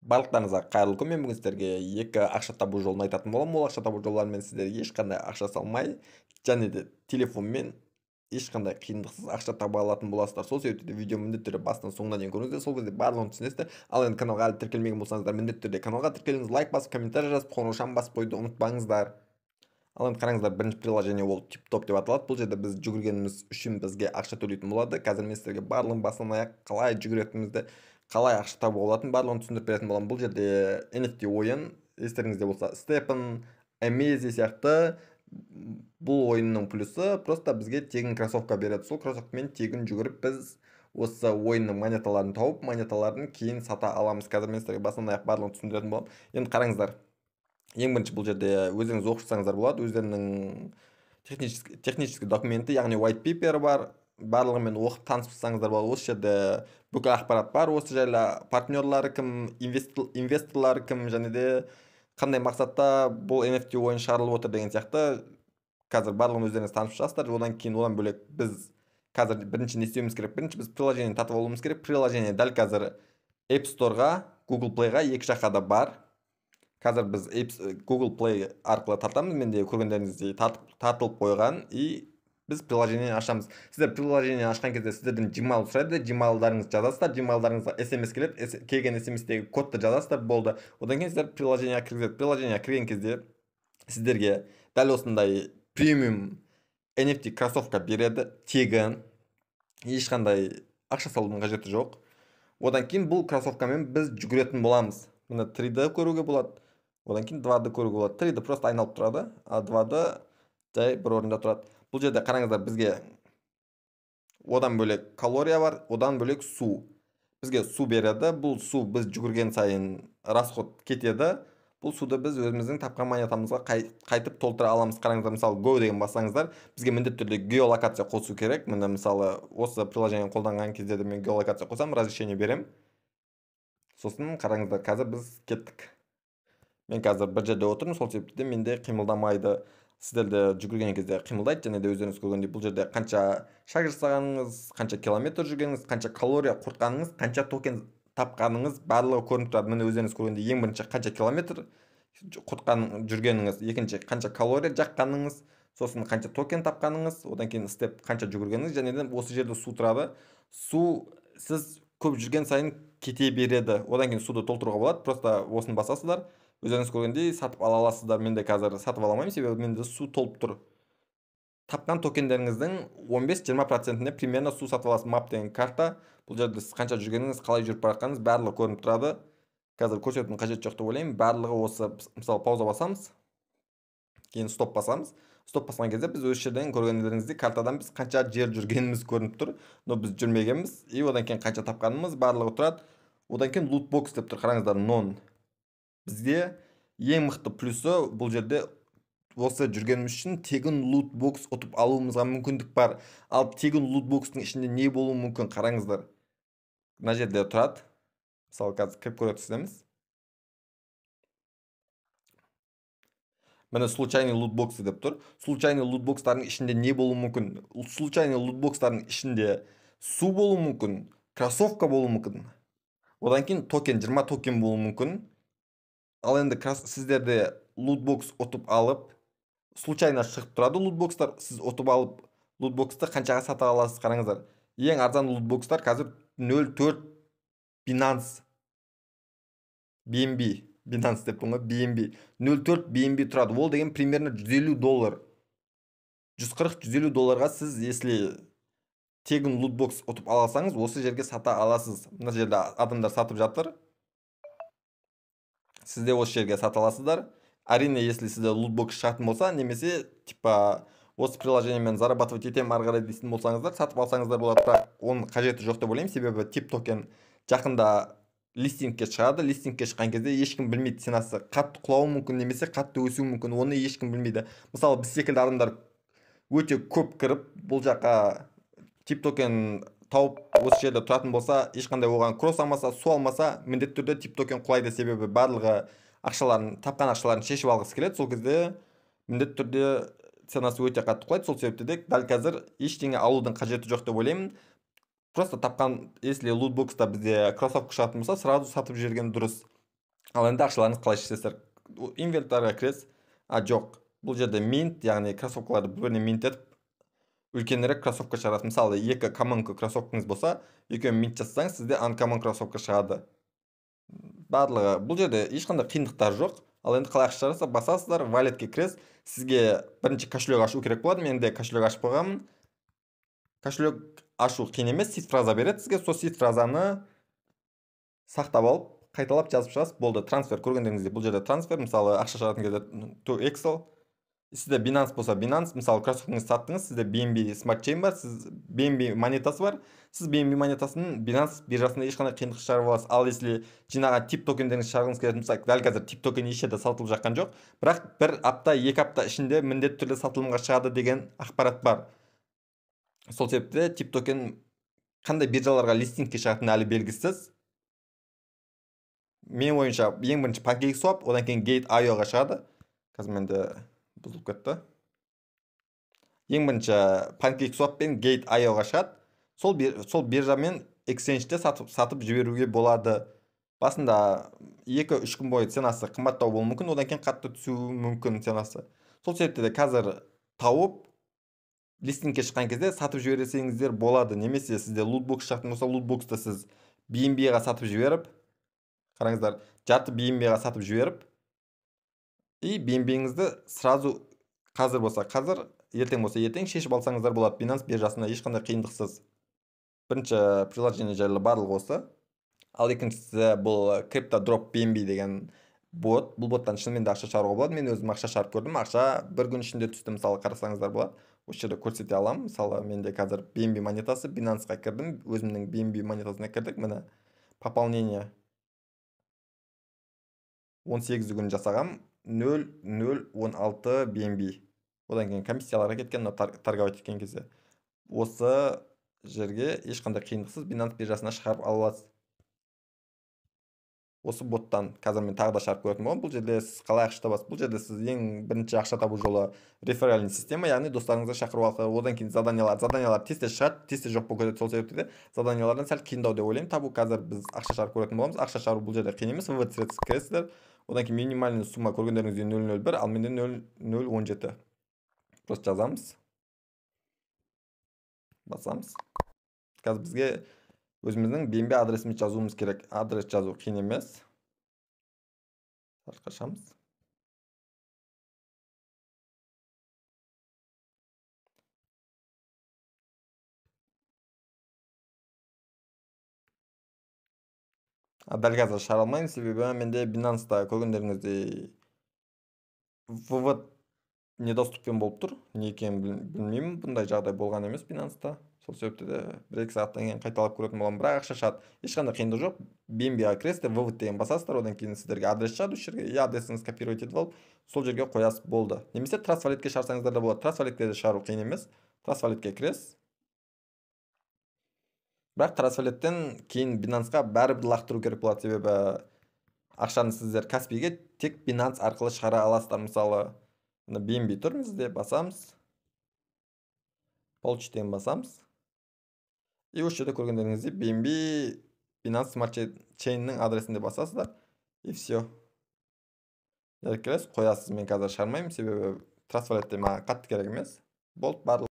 Барлықтарыңызға қайырлы күн. Мен бүгін сіздерге екі ақша табу жолын айтатын боламын. Ол ақша табу жолдарымен сіздер ешқандай ақша салмай, және де телефонмен ешқандай қиындықсыз ақша таба алатын боласыздар. Сол себепті де видео міндетті түрде бастан соңына дейін көріңіздер. Сол кезде барлығын түсінесіздер. Ал енді каналға әлі тіркелмеген болсаңыздар, міндетті түрде каналға тіркеліңіз, лайк басып, комментарий жазып, қоңыраушаны басып қоюды ұмытпаңыздар. Ал енді қараңыздар, бірінші приложение ол TikTok деп аталады. Бұл жерде біз жүгіргеніміз үшін бізге ақша төлейтін болады. Қазір мен сіздерге барлығын басынан аяқ қалай жүгіретінімізді, қалай ақша табу болатынын барлығын түсіндіріп беретін боламын. Бұл жерде NFT ойын, естеріңізде болса, Stepn, Amaze сияқты бұл ойынның плюсы просто бізге тегін кроссовка береді. Сол кроссовкамен тегін жүгіріп біз осы ойынның монеталарын тауып, монеталарын кейін сата аламыз. Қазір мен сіздерге басынан аяқ барлығын түсіндіретін боламын. Енді қараңыздар. Ең бірінші бұл жерде өздеріңіз оқып шықсаңыздар болады. Өздерінің технический документі, яғни white paper бар. Барлығымен оқып танысып шықсаңыздар болады. Осы жерде бүкіл ақпарат бар. Осы жайлы партнерлары кім, инвесторлары кім, және де қандай мақсатта бұл NFT ойын шығарылып отыр деген сияқты қазір барлығын өздеріңіз танысып шығасыздар. Одан кейін одан бөлек біз қазір бірінші не істеуіміз керек? Бірінші біз приложение татып алуымыз керек. Приложение дәл қазір App Store-ға, Google Play-ға екі жаққа да бар. Қазір біз Google Play арқылы тартамыз. Менде көргендеріңіздей тартылып қойған. И біз приложение ашамыз. Сіздер приложение ашқан кезде сіздерден Gmail сұрайды. Gmail-дарыңызды жазасыздар. Gmail-дарыңызға SMS келеді. Келген SMS-тегі кодты жазасыздар, болды. Одан кейін сіздер приложениеға кіргізеді. Приложениеға кірген кезде сіздерге дәл осындай премиум NFT кроссовка береді. Тегін. Ешқандай ақша салудың қажеті жоқ. Одан кейін бұл кроссовкамен біз жүгіретін боламыз. Мына 3D көруге болады. Одан кейін 2D көруге болады. 3D просто айналып тұрады, а 2D жай бір орында тұрады. Бұл жерде қараңыздар, бізге одан бөлек калория бар, одан бөлек су. Бізге су береді. Бұл су біз жүгірген сайын расход кетеді. Бұл суды біз өзіміздің тапқан монетамызға қайтып толтыра аламыз. Қараңыздар, мысалы Go деген бассаңыздар, бізге міндетті түрде геолокация қосу керек. Міне мысалы осы приложение қолданған кезде де мен геолокация қосам, разрешение берем. Сосын қараңыздар, қазір біз кеттік. Мен қазір бір жерде отырмын, сол себепті де менде қимылдамайды. Сіздерде жүгірген кезде қимылдайды, және де өздеріңіз көргендей бұл жерде қанша шаг жасағаныңыз, қанша километр жүргеніңіз, қанша калория құртқаныңыз, қанша токен тапқаныңыз барлығы көрініп тұрады. Міне өздеріңіз көргендей ең бірінші қанша километр құртқан жүргеніңіз, екінші қанша калория жаққаныңыз, сосын қанша токен тапқаныңыз, одан кейін степ қанша жүгіргеніңіз, және де осы жерде су тұрады. Су сіз көп жүрген сайын кете береді. Одан кейін суды толтыруға болады. Просто осыны басасыздар. Өздеріңіз көргендей сатып ала аласыздар. Мен де қазір сатып аламаймын, себебі менде су толып тұр. Тапқан токендеріңіздің 15-20%-іне примерно су сатып аласыз. Map деген карта. Бұл жерде қанша жүргеніңіз, қалай жүріп бара жатқаныңыз барлығы көрініп тұрады. Қазір көрсетудің қажеті жоқ деп ойлаймын. Барлығы осы, мысалы, пауза басамыз, кейін стоп басамыз. Стоп басқан кезде біз өз жерден көргендеріңіздей картадан біз қанша жер жүргеніміз көрініп тұр. Но біз жүрмегенбіз. И одан кейін қанша тапқанымыз барлығы тұрады. Одан кейін lootbox деп тұр. Қараңыздар, non. Бізге ең мықты плюсы бұл жерде осы жүргеніміз үшін тегін lootbox ұтып алуымызға мүмкіндік бар. Ал тегін lootboxтың ішінде не болуы мүмкін? Қараңыздар. Мына жерде тұрады. Мысалы, қазір кіріп көре түсеміз. Міне случайный лутбоксы деп тұр. Случайный лутбокстардың ішінде не болуы мүмкін? Случайный лутбокстардың ішінде су болуы мүмкін, кроссовка болуы мүмкін. Одан кейін токен, 20 токен болуы мүмкін. Ал енді сіздерде лутбокс ұтып алып, случайно шығып тұрады лутбокстар. Сіз ұтып алып лутбоксты қаншаға сата аласыз? Қараңыздар. Ең арзан лутбокстар қазір 0.4 Binance Binance деп бұны, BNB. 0.4 BNB тұрады. Ол деген примерно $150. 140-150 долларға сіз, если тегін лутбокс ұтып аласаңыз, осы жерге сата аласыз. Мына жерде адамдар сатып жатыр. Сізде осы жерге сата аласыздар. Әрине, если сізде лутбокс шығатын болса, немесе типа осы приложениемен зарабатывать етем ары қарай дейтін болсаңыздар, сатып алсаңыздар болады. Бірақ оның қажеті жоқ деп ойлаймын, себебі тип токен жақында листингке шығады. Листингке шыққан кезде ешкім білмейді, ценасы қатты құлауы мүмкін, немесе қатты өсуі мүмкін. Оны ешкім білмейді. Мысалы, біз секілді адамдар өте көп кіріп, бұл жаққа тип токен тауып осы жерде тұратын болса, ешқандай оған кросс алмаса, су алмаса, міндетті түрде тип токен құлайды, себебі барлығы ақшаларын, тапқан ақшаларын шешіп алғысы келеді. Сол кезде міндетті түрде ценасы өте қатты құлайды. Сол себепті де дәл қазір ештеңе алудың қажеті жоқ деп ойлаймын. Просто тапқан, если лутбокста бізде кроссовка шығатын болса, сразу сатып жіберген дұрыс. Ал эми акчаларыңызды калай иштетесиздер? Инвентарга киресиз. Жок. Бул жерде минт, яғни кроссовкаларды бір-бирине минт етіп, үлкенірек кроссовка шығарасыз. Мысалы, 2 common кроссовкаңыз болса, екеуін минт жасасаңыз, сізде uncommon кроссовка шығады. Барлығы бұл жерде ешқандай қиындықтар жоқ. Ал енді қалай ақша шығарасыздар? Басасыздар, валетке кіресіз. Сізге бірінші кошелек ашу керек болады. Мен де кошелек ашып қойғанмын. Кошелек ашу қиын емес, сид фраза береді сізге. Сол сид фразаны сақтап алып, қайталап жазып шығасыз. Болды, трансфер көргендеріңізде бұл жерде трансфер, мысалы ақша шығаратын кезде to Excel. Сізде Binance болса Binance, мысалы кроссовкаңызды саттыңыз, сізде BNB Smart Chain бар, сіз BNB монетасы бар. Сіз BNB монетасын Binance биржасында ешқандай қиындық шығарып аласыз. Ал если жинаған тип токендеріңізді шығарғыңыз келетін болса, дәл қазір тип токен еш жерде сатылып жатқан жоқ, бірақ бір апта, 2 апта ішінде міндетті түрде сатылымға шығады деген ақпарат бар. Сол себепті тип токен қандай биржаларға листингке шығатыны әлі белгісіз. Мен ойымша ең бірінші PancakeSwap, одан кейін Gate.io-ға шығады. Қазір менде бұзылып кетті. Ең бірінші PancakeSwap пен Gate.io-ға шығады. Сол биржа мен exchange-де сатып жіберуге болады. Басында 2-3 күн бойы ценасы қымбаттау болуы мүмкін, одан кейін қатты түсуі мүмкін ценасы. Сол себепті де қазір тауып листингке шыққан кезде сатып жіберсеңіздер болады. Немесе сізде лутбокс шығатын болса, лутбоксты сіз BNB-ға сатып жіберіп, қараңыздар, жарты BNB-ға сатып жіберіп, и BNB-іңізді сразу қазір болса қазір, ертең болса ертең шешіп алсаңыздар болады. Binance биржасында ешқандай қиындықсыз. Бірінші приложение жайлы барлығы осы. Ал екіншісі бұл CryptoDrop BNB деген бот. Бұл боттан шынымен де ақша шығаруға болады. Мен өзім ақша шығарып көрдім. Ақша бір күн ішінде түсті, мысалы қарасаңыздар болады. Осы жерде көрсете аламын. Мысалы, менде қазір BNB монетасы, Binance-ға кірдім. Өзімнің BNB монетасына кірдік. Міне пополнение 18 күн жасағам. 0.016 BNB. Одан кейін комиссияларға кеткен, торговать еткен кезде. Осы жерге ешқандай қиындықсыз Binance биржасына шығарып аласыз. Осы боттан қазір мен тағы да шығарып көретін боламын. Бұл жерде сіз қалай ақша табасыз? Бұл жерде сіз ең бірінші ақша табу жолы реферальный система, яғни достарыңызды шақыру арқылы. Одан кейін заданиялар тез шығады, тез жоқ болып кетеді. Сол себепті де заданиялардан сәл қиындау деп ойлаймын. Табу қазір біз ақша шығарып көретін боламыз. Ақша шығару бұл жерде қиын емес. Вывод средств кіресіздер. Одан кейін минимальный сумма көргендеріңізде 0.01, ал менде 0.017. Просто жазамыз. Басамыз. Қазір бізге өзіміздің BNB адресімізді жазуымыз керек. Адрес жазу қиын емес. Қашамыз. Дәл қазір шығара алмаймын, себебі менде Binance-та көргендеріңіздей вывод недоступен болып тұр. Не екенін білмеймін. Бұндай жағдай болған емес Binance-та. Сол себепті де 1-2 сағаттан кейін қайталап көретін боламын. Бірақ ақша шығады. Ешқандай қиындық жоқ. BNB-ға кіресіздер, вывод деген басасыздар, одан кейін сіздерге адрес шығады осы жерге. Адресіңізді копировать етіп алып, сол жерге қоясыз, болды. Немесе Trust Wallet-ке шығарсаңыздар да болады. Trust Wallet-ке де шығару қиын емес. Trust Wallet-ке кіресіз. Бірақ Trust Wallet-тен кейін Binance-ға бәрібір лақтыру керек болады, себебі ақшаны сіздер Каспийге тек Binance арқылы шығара аласыздар. Мысалы, BNB тұр, бізде басамыз. Получтен басамыз. И осы жерде көргендеріңізде BNB Binance Smart Chain-нің адресінде басасыздар. И все. Қоясыз, мен қазір шығармаймын, себебі Trust Wallet-те маған қатты керек емес. Болды, барлығы.